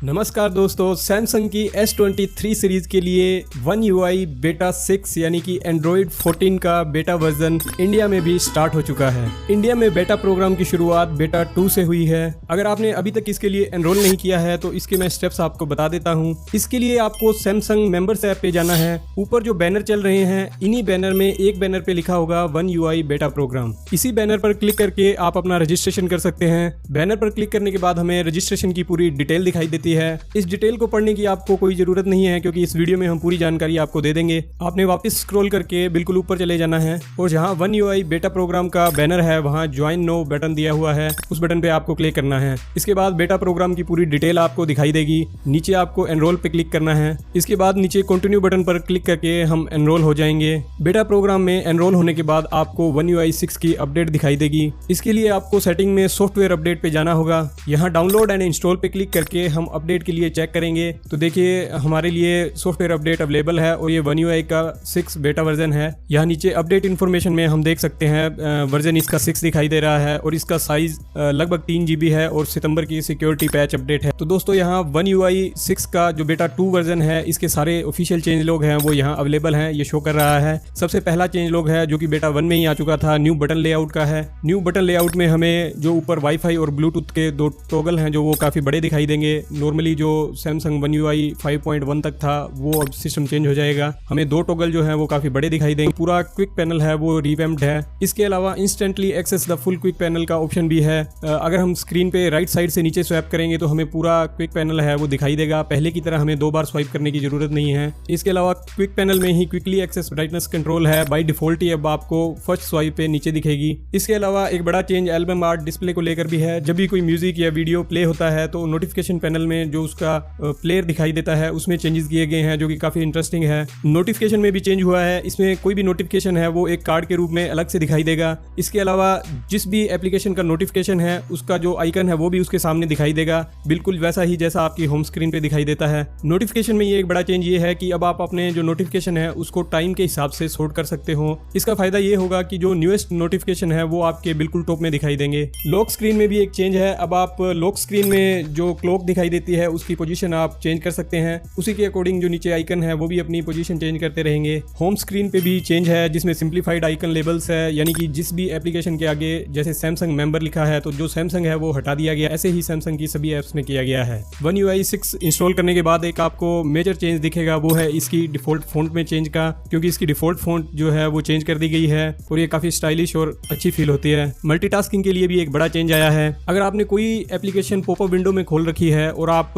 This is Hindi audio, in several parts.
नमस्कार दोस्तों, सैमसंग की S23 सीरीज के लिए One UI बेटा 6 यानी कि एंड्रॉइड 14 का बेटा वर्जन इंडिया में भी स्टार्ट हो चुका है। इंडिया में बेटा प्रोग्राम की शुरुआत बेटा 2 से हुई है। अगर आपने अभी तक इसके लिए एनरोल नहीं किया है तो इसके मैं स्टेप्स आपको बता देता हूँ। इसके लिए आपको सैमसंग मेंबर्स ऐप पे जाना है। ऊपर जो बैनर चल रहे हैं, इन्हीं बैनर में एक बैनर पे लिखा होगा One UI बेटा प्रोग्राम। इसी बैनर पर क्लिक करके आप अपना रजिस्ट्रेशन कर सकते हैं। बैनर पर क्लिक करने के बाद हमें रजिस्ट्रेशन की पूरी डिटेल दिखाई देती है। इस डिटेल को पढ़ने की आपको कोई जरूरत नहीं है क्योंकि इस वीडियो में हम पूरी जानकारी आपको दे देंगे। आपने वापस स्क्रॉल करके बिल्कुल ऊपर चले जाना है और जहां One UI बेटा प्रोग्राम का बैनर है वहां ज्वाइन नो बटन दिया हुआ है, उस बटन पे आपको क्लिक करना है। इसके बाद बेटा प्रोग्राम की पूरी डिटेल आपको दिखाई देगी। नीचे आपको एनरोल पे क्लिक करना है। इसके बाद नीचे कंटिन्यू बटन पर क्लिक करके हम एनरोल हो जाएंगे। बेटा प्रोग्राम में एनरोल होने के बाद आपको One UI 6 की अपडेट दिखाई देगी। इसके लिए आपको सेटिंग में सॉफ्टवेयर अपडेट पे जाना होगा। यहाँ डाउनलोड एंड इंस्टॉल पे क्लिक करके हम अपडेट के लिए चेक करेंगे तो देखिए हमारे लिए सॉफ्टवेयर अपडेट अवेलेबल है और ये One UI का 6 बेटा वर्जन है। यहाँ नीचे अपडेट इन्फॉर्मेशन में हम देख सकते हैं वर्जन इसका 6 दिखाई दे रहा है और इसका साइज लगभग 3 GB है और सितंबर की सिक्योरिटी पैच अपडेट है। तो दोस्तों यहाँ One UI 6 का जो बेटा 2 वर्जन है इसके सारे ऑफिशियल चेंज लॉग हैं वो यहाँ अवेलेबल हैं, ये शो कर रहा है। सबसे पहला चेंज लॉग है जो कि बेटा 1 में ही आ चुका था, न्यू बटन लेआउट का है। न्यू बटन लेआउट में हमें जो ऊपर वाईफाई और ब्लूटूथ के 2 टॉगल हैं जो वो काफ़ी बड़े दिखाई देंगे। नॉर्मली जो सैमसंग One UI 5.1 तक था वो अब सिस्टम चेंज हो जाएगा। हमें 2 टॉगल जो है वो काफ़ी बड़े दिखाई देंगे। पूरा क्विक पैनल है वो रिवैम्प्ड है। इसके अलावा instantly access the full quick panel का ऑप्शन भी है। अगर हम स्क्रीन पे राइट साइड से नीचे स्वैप करेंगे तो हमें पूरा क्विक पैनल है वो दिखाई देगा। पहले की तरह हमें 2 बार स्वाइप करने की जरूरत नहीं है। इसके अलावा क्विक पैनल में ही क्विकली एक्सेस ब्राइटनेस कंट्रोल है। बाय डिफॉल्ट ही अब आपको फर्स्ट स्वाइप पे नीचे दिखेगी। इसके अलावा एक बड़ा चेंज एल्बम आर्ट डिस्प्ले को लेकर भी है। जब भी कोई म्यूजिक या वीडियो प्ले होता है तो नोटिफिकेशन पैनल में जो उसका प्लेयर दिखाई देता है उसमें चेंजेस किए गए हैं जो कि काफी इंटरेस्टिंग है। नोटिफिकेशन में भी चेंज हुआ है। इसमें कोई भी नोटिफिकेशन है वो एक कार्ड के रूप में अलग से दिखाई देगा। इसके अलावा जिस भी एप्लीकेशन का नोटिफिकेशन है उसका जो आइकन है वो भी उसके सामने दिखाई देगा, बिल्कुल वैसा ही जैसा आपकी होम स्क्रीन पे दिखाई देता है। नोटिफिकेशन में ये एक बड़ा चेंज ये है कि अब आप अपने जो नोटिफिकेशन है उसको टाइम के हिसाब से सॉर्ट कर सकते हो। इसका फायदा ये होगा कि जो न्यूएस्ट नोटिफिकेशन है वो आपके बिल्कुल टॉप में दिखाई देंगे। लॉक स्क्रीन में भी एक चेंज है। अब आप लॉक स्क्रीन में जो क्लॉक दिखाई देती है उसकी पोजीशन आप चेंज कर सकते हैं। उसी के अकॉर्डिंग जो नीचे आइकन है वो भी अपनी पोजीशन चेंज करते रहेंगे। होम स्क्रीन पे भी चेंज है जिसमें सिंप्लीफाइड आइकन लेबल्स है, यानी कि जिस भी एप्लीकेशन के आगे जैसे सैमसंग मेंबर लिखा है तो जो सैमसंग है वो हटा दिया गया। ऐसे ही सैमसंग की सभी एप्स में किया गया है। One UI 6 इंस्टॉल करने के बाद एक आपको मेजर चेंज दिखेगा, वो है इसकी डिफॉल्ट फॉन्ट में चेंज का, क्योंकि इसकी डिफॉल्ट फॉन्ट जो है वो चेंज कर दी गई है और ये काफी स्टाइलिश और अच्छी फील होती है। मल्टीटास्किंग के लिए भी एक बड़ा चेंज आया है। अगर आपने कोई एप्लीकेशन पॉपअप विंडो में खोल रखी है और आप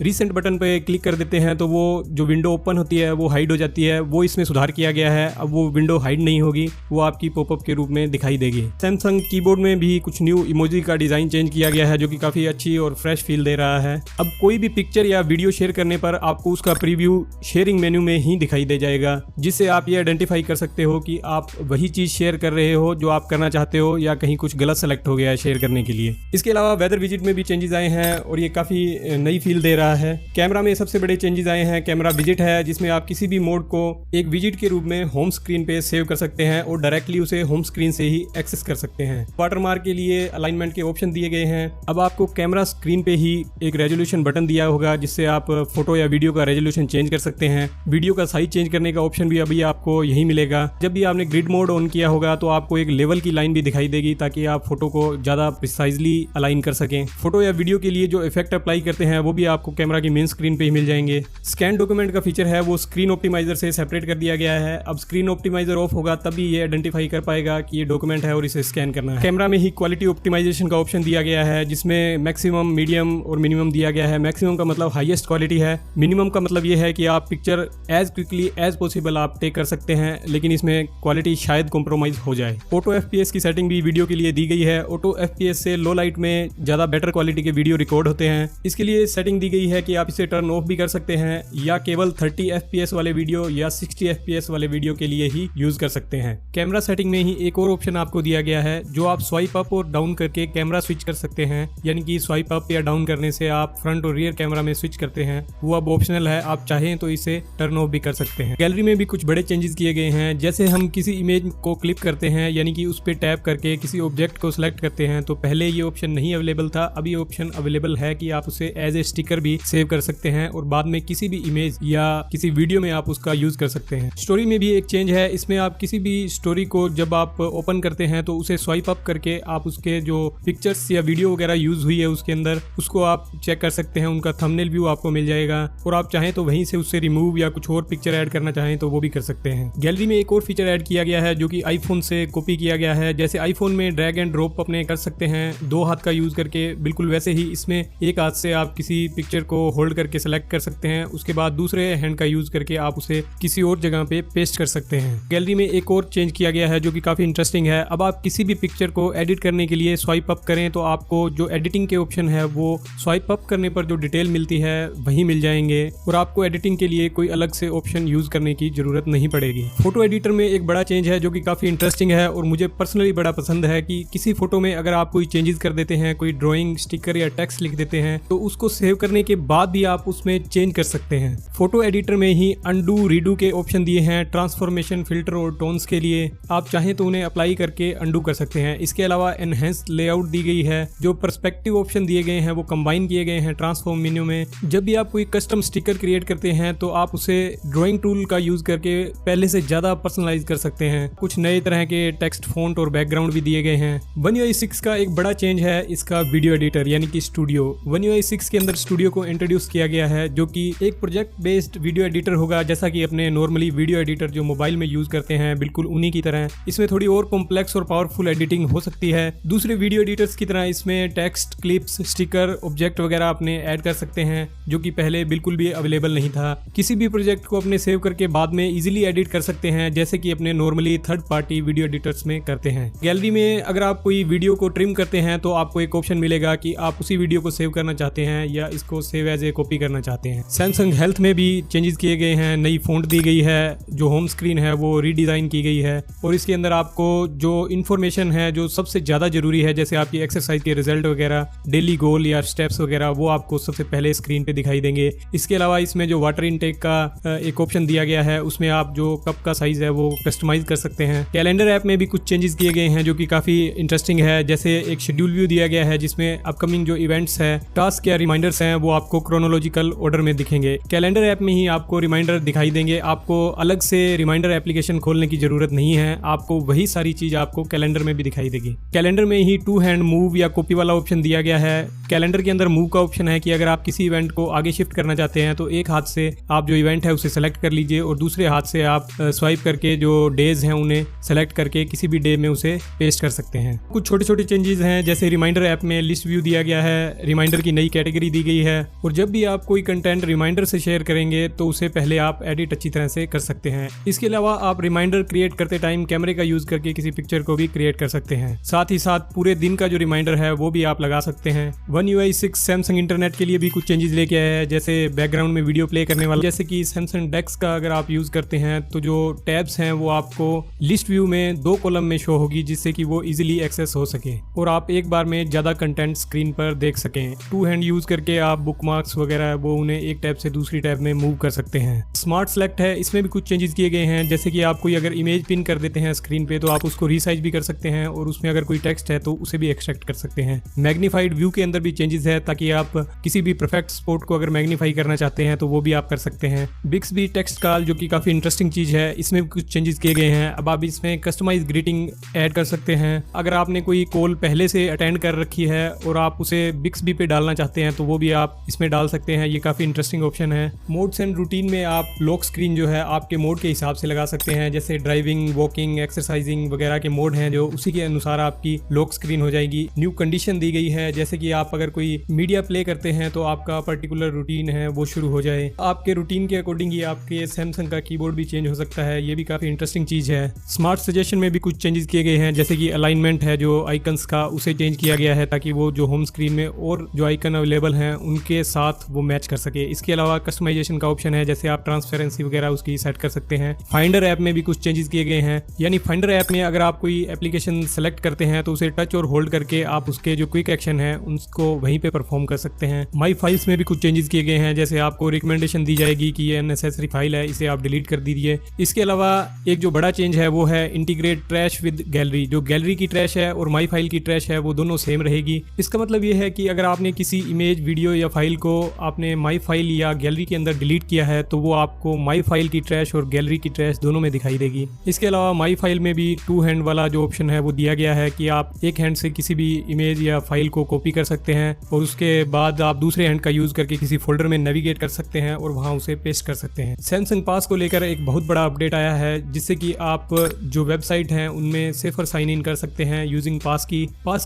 रिसेंट बटन पे क्लिक कर देते हैं तो वो जो विंडो ओपन होती है वो हाइड हो जाती है। वो इसमें सुधार किया गया है। अब वो विंडो हाइड नहीं होगी, वो आपकी पॉपअप के रूप में दिखाई देगी। सैमसंग कीबोर्ड में भी कुछ न्यू इमोजी का डिजाइन चेंज किया गया है जो कि काफी अच्छी और फ्रेश फील दे रहा है। अब कोई भी पिक्चर या वीडियो शेयर करने पर आपको उसका प्रीव्यू शेयरिंग मेन्यू में ही दिखाई दे जाएगा, जिससे आप ये आइडेंटिफाई कर सकते हो कि आप वही चीज शेयर कर रहे हो जो आप करना चाहते हो या कहीं कुछ गलत सेलेक्ट हो गया है शेयर करने के लिए। इसके अलावा वेदर विजिट में भी चेंजेस आए हैं और ये काफी नई फील दे रहा है। कैमरा में सबसे बड़े चेंजेस आए हैं। कैमरा विजिट है जिसमें आप किसी भी मोड को एक विजिट के रूप में होम स्क्रीन पे सेव कर सकते हैं और डायरेक्टली उसे होम स्क्रीन से ही एक्सेस कर सकते हैं। वाटरमार्क के लिए अलाइनमेंट के ऑप्शन दिए गए हैं। अब आपको कैमरा स्क्रीन पे ही एक रेजोल्यूशन बटन दिया होगा जिससे आप फोटो या वीडियो का रेजोल्यूशन चेंज कर सकते हैं। वीडियो का साइज चेंज करने का ऑप्शन भी अभी आपको यही मिलेगा। जब भी आपने ग्रिड मोड ऑन किया होगा तो आपको एक लेवल की लाइन भी दिखाई देगी ताकि आप फोटो को ज्यादा प्रिसाइजली अलाइन कर सकें। फोटो या वीडियो के लिए जो इफेक्ट अप्लाई करते हैं वो भी आपको कैमरा की मेन स्क्रीन पे ही मिल जाएंगे। स्कैन डॉक्यूमेंट का फीचर है वो स्क्रीन ऑप्टिमाइजर से सेपरेट कर दिया गया है। अब स्क्रीन ऑप्टिमाइजर ऑफ होगा तभी ये आइडेंटिफाई कर पाएगा कि ये डॉक्यूमेंट है और इसे स्कैन करना है। कैमरा में ही क्वालिटी ऑप्टिमाइजेशन का ऑप्शन दिया गया है जिसमें मैक्सिमम, मीडियम और मिनिमम दिया गया है। मैक्सिमम का मतलब हाईएस्ट क्वालिटी है। मिनिमम का मतलब ये है कि आप picture as quickly as possible आप टेक कर सकते हैं, लेकिन इसमें क्वालिटी शायद कॉम्प्रोमाइज हो जाए। ऑटो FPS की सेटिंग भी वीडियो के लिए दी गई है। ऑटो FPS से लो लाइट में ज्यादा बेटर क्वालिटी के वीडियो रिकॉर्ड होते हैं। इसके लिए सेटिंग दी गई है कि आप इसे टर्न ऑफ भी कर सकते हैं या केवल 30 FPS वाले वीडियो या 60 FPS वाले वीडियो के लिए ही यूज कर सकते हैं। कैमरा सेटिंग में ही एक और ऑप्शन आपको दिया गया है जो आप स्वाइप अप और डाउन करके कैमरा स्विच कर सकते हैं, यानी कि स्वाइप अप या डाउन करने से आप फ्रंट और रियर कैमरा में स्विच करते हैं। वो अब ऑप्शनल है, आप चाहें तो इसे टर्न ऑफ भी कर सकते हैं। गैलरी में भी कुछ बड़े चेंजेस किए गए हैं। जैसे हम किसी इमेज को क्लिक करते हैं, यानी कि उस पर टैप करके किसी ऑब्जेक्ट को सिलेक्ट करते हैं, तो पहले ये ऑप्शन नहीं अवेलेबल था। अभी ऑप्शन अवेलेबल है कि आप उसे एज ए स्टिकर भी सेव कर सकते हैं और बाद में किसी भी इमेज या किसी वीडियो में आप उसका यूज कर सकते हैं। स्टोरी में भी एक चेंज है, इसमें आप किसी भी स्टोरी को जब आप ओपन करते हैं तो उसे स्वाइप अप करके आप उसके जो पिक्चर्स या वीडियो वगैरह यूज हुई है उसके अंदर उसको आप चेक कर सकते हैं, उनका थंबनेल व्यू आपको मिल जाएगा और आप चाहें तो वहीं से उससे रिमूव या कुछ और पिक्चर ऐड करना चाहें तो वो भी कर सकते हैं। गैलरी में एक और फीचर ऐड किया गया है जो कि आईफोन से कॉपी किया गया है। जैसे आईफोन में ड्रैग एंड ड्रॉप अपने कर सकते हैं 2 हाथ का यूज करके, बिल्कुल वैसे ही इसमें एक हाथ से आप किसी पिक्चर को होल्ड करके सेलेक्ट कर सकते हैं, उसके बाद दूसरे हैंड का यूज करके आप उसे किसी और जगह पे पेस्ट कर सकते हैं। गैलरी में एक और चेंज किया गया है जो कि काफी इंटरेस्टिंग है। अब आप किसी भी पिक्चर को एडिट करने के लिए स्वाइप अप करें तो आपको जो एडिटिंग के ऑप्शन है वो स्वाइप अप करने पर जो डिटेल मिलती है वही मिल जाएंगे और आपको एडिटिंग के लिए कोई अलग से ऑप्शन यूज करने की जरूरत नहीं पड़ेगी। फोटो एडिटर में एक बड़ा चेंज है जो कि काफी इंटरेस्टिंग है और मुझे पर्सनली बड़ा पसंद है कि किसी फोटो में अगर आप कोई चेंजेस कर देते हैं, कोई ड्राइंग, स्टिकर या टेक्स्ट लिख देते हैं तो उसको सेव करने के बाद भी आप उसमें चेंज कर सकते हैं। फोटो एडिटर में ही अंडू, रीडू के ऑप्शन दिए हैं ट्रांसफॉर्मेशन, फिल्टर और टोन्स के लिए। आप चाहें तो उन्हें अप्लाई करके अंडू कर सकते हैं। इसके अलावा एनहेंस्ड लेआउट दी गई है, जो पर्सपेक्टिव ऑप्शन दिए गए हैं वो कंबाइन किए गए हैं ट्रांसफॉर्म मेन्यू में। जब भी आप कोई कस्टम स्टिकर क्रिएट करते हैं तो आप उसे ड्राइंग टूल का यूज करके पहले से ज्यादा पर्सनलाइज कर सकते हैं। कुछ नए तरह के टेक्स्ट फॉन्ट और बैकग्राउंड भी दिए गए हैं। One UI 6 का एक बड़ा चेंज है इसका वीडियो एडिटर यानी कि स्टूडियो। One UI 6 के अंदर स्टूडियो को इंट्रोड्यूस किया गया है जो कि एक प्रोजेक्ट बेस्ड वीडियो एडिटर होगा, जैसा कि अपने नॉर्मली वीडियो एडिटर जो मोबाइल में यूज करते हैं बिल्कुल उन्हीं की तरह। इसमें थोड़ी और कॉम्प्लेक्स और पावरफुल एडिटिंग हो सकती है। दूसरे वीडियो एडिटर्स की तरह इसमें टेक्स्ट, क्लिप्स, स्टिकर, ऑब्जेक्ट वगैरह अपने ऐड कर सकते हैं जो कि पहले बिल्कुल भी अवेलेबल नहीं था। किसी भी प्रोजेक्ट को अपने सेव करके बाद में इजीली एडिट कर सकते हैं जैसे कि अपने normally third party video editors में करते हैं। गैलरी में अगर आप कोई वीडियो को ट्रिम करते हैं तो आपको एक ऑप्शन मिलेगा कि आप उसी वीडियो को सेव करना चाहते हैं या इसको सेव एज ए कॉपी करना चाहते हैं। सैमसंग हेल्थ में भी चेंजेस किए गए हैं, नई फॉन्ट दी गई है, जो होम स्क्रीन है वो रीडिजाइन की गई है और इसके अंदर आपको जो इन्फॉर्मेशन है जो सबसे ज्यादा जरूरी है, जैसे आपकी एक्सरसाइज के रिजल्ट वगैरह, डेली गोल या स्टेप्स वगैरह, वो आपको सबसे पहले स्क्रीन पे दिखाई देंगे। इसके अलावा इसमें जो वाटर इनटेक का एक ऑप्शन दिया गया है उसमें आप जो कप का साइज है वो कस्टमाइज कर सकते हैं। कैलेंडर ऐप में भी कुछ चेंजेस किए गए हैं जो कि काफी इंटरेस्टिंग है। जैसे एक शेड्यूल व्यू दिया गया है जिसमें अपकमिंग जो इवेंट्स है, टास्क या रिमाइंडर्स हैं वो आपको क्रोनोलॉजिकल ऑर्डर में दिखेंगे। कैलेंडर ऐप में ही आपको रिमाइंडर दिखाई देंगे, आपको अलग से रिमाइंडर एप्लीकेशन खोलने की जरूरत नहीं है, आपको वही सारी चीज आपको कैलेंडर में भी दिखाई देगी। कैलेंडर में ही 2 हैंड मूव या कॉपी वाला ऑप्शन दिया गया है। कैलेंडर के अंदर मूव का ऑप्शन है कि अगर आप किसी इवेंट को आगे शिफ्ट करना चाहते हैं तो एक हाथ से आप जो इवेंट है उसे सेलेक्ट कर लीजिए और दूसरे हाथ से आप स्वाइप करके जो डेज हैं उन्हें सेलेक्ट करके किसी भी डे में उसे पेस्ट कर सकते हैं। कुछ छोटे छोटे चेंजेस हैं, जैसे रिमाइंडर ऐप में लिस्ट व्यू दिया गया है, रिमाइंडर की नई कैटेगरी दी गई है और जब भी आप कोई कंटेंट रिमाइंडर से शेयर करेंगे तो उसे पहले आप एडिट अच्छी तरह से कर सकते हैं। इसके अलावा आप रिमाइंडर क्रिएट करते टाइम कैमरे का यूज करके किसी पिक्चर को भी क्रिएट कर सकते हैं। साथ ही साथ पूरे दिन का जो रिमाइंडर है वो भी आप लगा सकते हैं। One UI 6 सैमसंग इंटरनेट के लिए भी कुछ चेंजेस लेके आया है, जैसे बैकग्राउंड में वीडियो प्ले करने वाला, जैसे कि सैमसंग डेक्स का अगर आप यूज करते हैं तो जो टैब्स हैं वो आपको लिस्ट व्यू में 2 कॉलम में शो होगी जिससे कि वो इजीली एक्सेस हो सके और आप एक बार में ज्यादा कंटेंट स्क्रीन पर देख सकें। 2 हैंड यूज करके आप बुकमार्क्स वगैरह वो उन्हें एक टैब से दूसरी टैब में मूव कर सकते हैं। स्मार्ट सेलेक्ट है, इसमें भी कुछ चेंजेस किए गए हैं, जैसे कि आप कोई अगर इमेज पिन कर देते हैं स्क्रीन पे तो आप उसको रीसाइज भी कर सकते हैं और उसमें अगर कोई टेक्स्ट है तो उसे भी एक्सट्रैक्ट कर सकते हैं। मैग्नीफाइड व्यू के अंदर भी चेंजेस है ताकि आप किसी भी परफेक्ट स्पॉट को अगर मैग्नीफाई करना चाहते हैं तो वो भी आप कर सकते हैं। बिक्सबी टेक्स्ट कॉल जो कि काफी इंटरेस्टिंग चीज है, इसमें भी कुछ चेंजेस किए गए हैं। अब आप इसमें कस्टमाइज ग्रीटिंग ऐड कर सकते हैं। अगर आपने कोई कॉल पहले से अटेंड कर रखी है और आप उसे बिक्सबी पे डालना चाहते हैं तो वो भी आप इसमें डाल सकते हैं। ये काफी इंटरेस्टिंग ऑप्शन है। मोड्स एंड रूटीन में आप लॉक स्क्रीन जो है आपके मोड के हिसाब से लगा सकते हैं, जैसे ड्राइविंग, वॉकिंग, एक्सरसाइजिंग वगैरह के मोड हैं जो उसी के अनुसार आपकी लॉक स्क्रीन हो जाएगी। न्यू कंडीशन दी गई है, जैसे कि आप अगर कोई मीडिया प्ले करते हैं तो आपका पर्टिकुलर रूटीन है वो शुरू हो जाए। आपके रूटीन के अकॉर्डिंग ही आपके सैमसंग का कीबोर्ड भी चेंज हो सकता है, ये भी काफी इंटरेस्टिंग चीज है। स्मार्ट सजेशन में भी कुछ चेंजेस किए गए हैं, जैसे कि अलाइनमेंट है जो आइकन्स का उसे चेंज किया गया है ताकि वो जो होम स्क्रीन में और जो आइकन अवेलेबल हैं उनके साथ वो मैच कर सके। इसके अलावा कस्टमाइजेशन का ऑप्शन है, जैसे आप ट्रांसपेरेंसी वगैरह उसकी सेट कर सकते हैं। फाइंडर ऐप में भी कुछ चेंजेस किए गए हैं, यानी फाइंडर ऐप में अगर आप कोई एप्लीकेशन सेलेक्ट करते हैं तो उसे टच और होल्ड करके आप उसके जो क्विक एक्शन है उसको वहीं पे परफॉर्म कर सकते हैं। माई फाइल्स में भी कुछ चेंजेस किए गए हैं, जैसे आपको रिकमेंडेशन दी जाएगी कि ये अननेसेसरी फाइल है, इसे आप डिलीट कर दीजिए। इसके अलावा एक जो बड़ा चेंज है वो है इंटीग्रेट ट्रैश विद गैलरी। जो गैलरी की ट्रैश है और माई फाइल की ट्रैश है वो दोनों सेम रहेगी। इसका मतलब ये है कि अगर आपने किसी इमेज इमेज, वीडियो या फाइल को आपने माई फाइल या गैलरी के अंदर डिलीट किया है तो वो आपको माई फाइल की ट्रैश और गैलरी की ट्रैश दोनों में दिखाई देगी। इसके अलावा माई फाइल में भी 2 हैंड वाला जो ऑप्शन है वो दिया गया है कि आप एक हैंड से किसी भी इमेज या फाइल को कॉपी कर सकते हैं और उसके बाद आप दूसरे हैंड का यूज करके किसी फोल्डर में नेविगेट कर सकते हैं और वहां उसे पेस्ट कर सकते हैं। सैमसंग पास को लेकर एक बहुत बड़ा अपडेट आया है जिससे कि आप जो वेबसाइट हैं उनमें सेफर साइन इन कर सकते हैं यूजिंग पास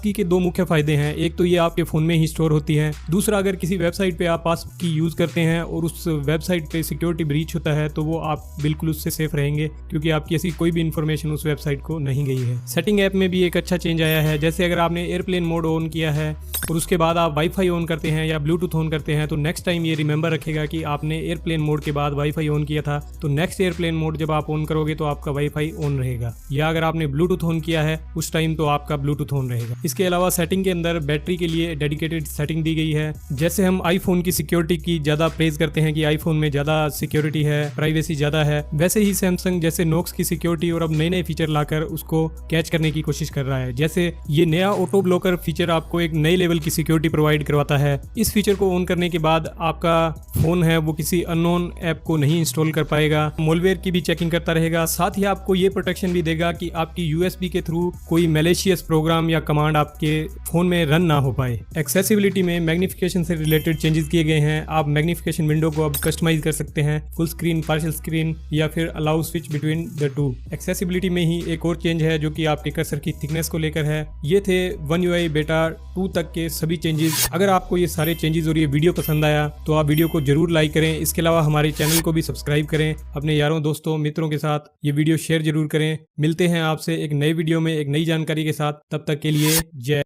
की के 2 मुख्य फायदे हैं। एक तो ये आपके फोन में ही स्टोर होती है, दूसरा अगर किसी वेबसाइट पे आप पास की यूज करते हैं और उस वेबसाइट पे सिक्योरिटी ब्रीच होता है तो वो आप बिल्कुल उससे सेफ रहेंगे क्योंकि आपकी ऐसी कोई भी इन्फॉर्मेशन उस वेबसाइट को नहीं गई है। सेटिंग ऐप में भी एक अच्छा चेंज आया है। जैसे अगर आपने एयरप्लेन मोड ऑन किया है और उसके बाद आप वाईफाई ऑन करते हैं या ब्लूटूथ ऑन करते हैं तो नेक्स्ट टाइम ये रिमेंबर रखेगा कि आपने एयरप्लेन मोड के बाद वाईफाई ऑन किया था, तो नेक्स्ट एयरप्लेन मोड जब आप ऑन करोगे तो आपका वाईफाई ऑन रहेगा। या अगर आपने ब्लूटूथ ऑन किया है उस टाइम तो आपका ब्लूटूथ ऑन रहेगा। इसके अलावा सेटिंग के अंदर बैटरी के लिए डेडिकेटेड सेटिंग दी गई है। जैसे हम आईफोन की सिक्योरिटी की ज्यादा प्रेज करते हैं कि आईफोन में ज्यादा सिक्योरिटी है, प्राइवेसी ज्यादा है, वैसे ही सैमसंग जैसे नोक्स की सिक्योरिटी और अब नए नए फीचर लाकर उसको कैच करने की कोशिश कर रहा है। जैसे ये नया ऑटो ब्लॉकर फीचर आपको एक नए लेवल की सिक्योरिटी प्रोवाइड करवाता है। इस फीचर को ऑन करने के बाद आपका फोन है वो किसी अननोन ऐप को नहीं इंस्टॉल कर पाएगा, मॉलवेयर की भी चेकिंग करता रहेगा। साथ ही आपको ये प्रोटेक्शन भी देगा कि आपकी यूएसबी के थ्रू कोई मैलिशियस प्रोग्राम या कमांड आपके फोन में रन ना हो पाए। एक्सेसिबिलिटी में मैग्निफिकेशन से रिलेटेड चेंजेस किए गए हैं। आप मैग्निफिकेशन विंडो को अब कस्टमाइज कर सकते हैं, फुल स्क्रीन, पार्शियल स्क्रीन या फिर allow switch between the two. Accessibility में ही एक और चेंज है जो कि आपके कर्सर की थिकनेस को लेकर है। ये थे One UI बेटा 2 तक के सभी चेंजेस। अगर आपको ये सारे चेंजेस और ये वीडियो पसंद आया तो आप वीडियो को जरूर लाइक करें। इसके अलावा हमारे चैनल को भी सब्सक्राइब करें। अपने यारों, दोस्तों, मित्रों के साथ ये वीडियो शेयर जरूर करें। मिलते हैं आपसे एक नए वीडियो में एक नई जानकारी के साथ। तब तक के लिए जय।